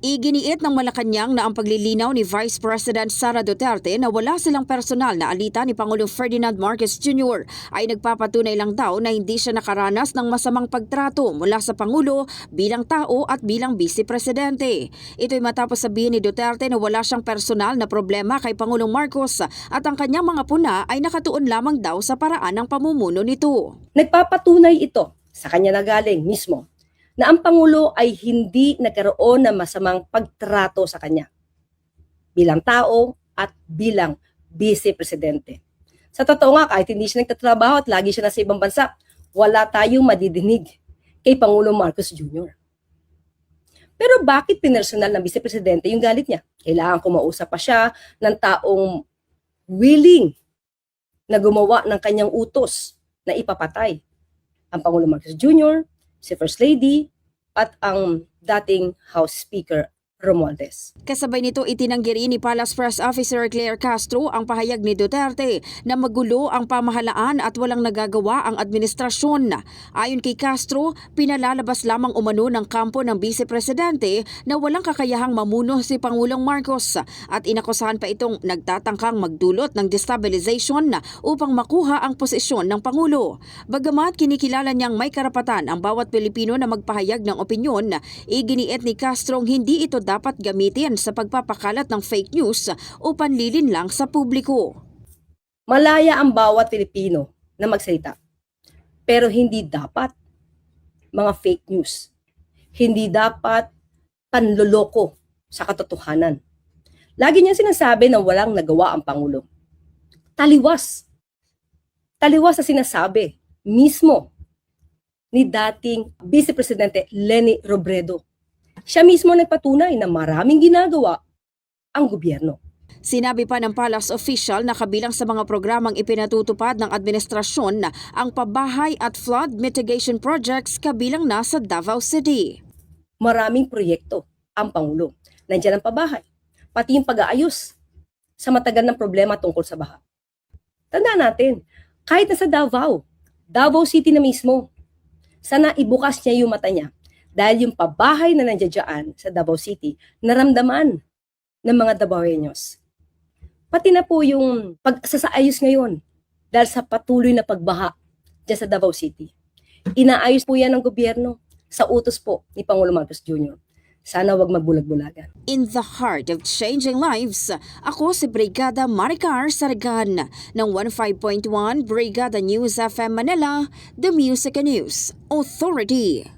Iginiit ng Malacanang na ang paglilinaw ni Vice President Sara Duterte na wala silang personal na alitan ni Pangulong Ferdinand Marcos Jr. ay nagpapatunay lang daw na hindi siya nakaranas ng masamang pagtrato mula sa Pangulo bilang tao at bilang Vice Presidente. Ito'y matapos sabihin ni Duterte na wala siyang personal na problema kay Pangulong Marcos at ang kanyang mga puna ay nakatuon lamang daw sa paraan ng pamumuno nito. Nagpapatunay ito sa kanya na galing mismo na ang Pangulo ay hindi nagkaroon ng masamang pagtrato sa kanya bilang tao at bilang Vice Presidente. Sa totoo nga, kahit hindi siya nagtatrabaho at lagi siya nasa ibang bansa, wala tayong madidinig kay Pangulong Marcos Jr. Pero bakit pinersonal ng Vice Presidente yung galit niya? Kailangan kumausap pa siya ng taong willing na gumawa ng kanyang utos na ipapatay ang Pangulong Marcos Jr., si First Lady, at ang dating House Speaker Romualdez. Kasabay nito itinanggi rin ni Palace Press Officer Claire Castro ang pahayag ni Duterte na magulo ang pamahalaan at walang nagagawa ang administrasyon. Ayon kay Castro, pinalalabas lamang umano ng kampo ng Vice Presidente na walang kakayahang mamuno si Pangulong Marcos at inakusahan pa itong nagtatangkang magdulot ng destabilization upang makuha ang posisyon ng Pangulo. Bagamat kinikilala niyang may karapatan ang bawat Pilipino na magpahayag ng opinyon, iginiit ni Castro hindi ito dapat gamitin sa pagpapakalat ng fake news o panlilin lang sa publiko. Malaya ang bawat Pilipino na magsalita. Pero hindi dapat mga fake news. Hindi dapat panloloko sa katotohanan. Lagi niya sinasabi na walang nagawa ang Pangulo. Taliwas. Taliwas sa sinasabi mismo ni dating Vice Presidente Leni Robredo. Siya mismo nagpatunay na maraming ginagawa ang gobyerno. Sinabi pa ng Palace official na kabilang sa mga programang ipinatutupad ng administrasyon ang pabahay at flood mitigation projects kabilang na sa Davao City. Maraming proyekto ang Pangulo. Nandiyan ang pabahay, pati yung pag-aayos sa matagal ng problema tungkol sa baha. Tandaan natin, kahit nasa Davao City na mismo, sana ibukas niya yung mata niya. Dahil yung pabahay na nandiyan sa Davao City, naramdaman ng mga Davaoeños. Pati na po yung pagsasaayos ngayon dahil sa patuloy na pagbaha dyan sa Davao City. Inaayos po yan ng gobyerno sa utos po ni Pangulong Marcos Jr. Sana wag magbulag-bulagan. In the heart of changing lives, ako si Brigada Maricar Sargan ng 15.1 Brigada News FM Manila, The Music and News Authority.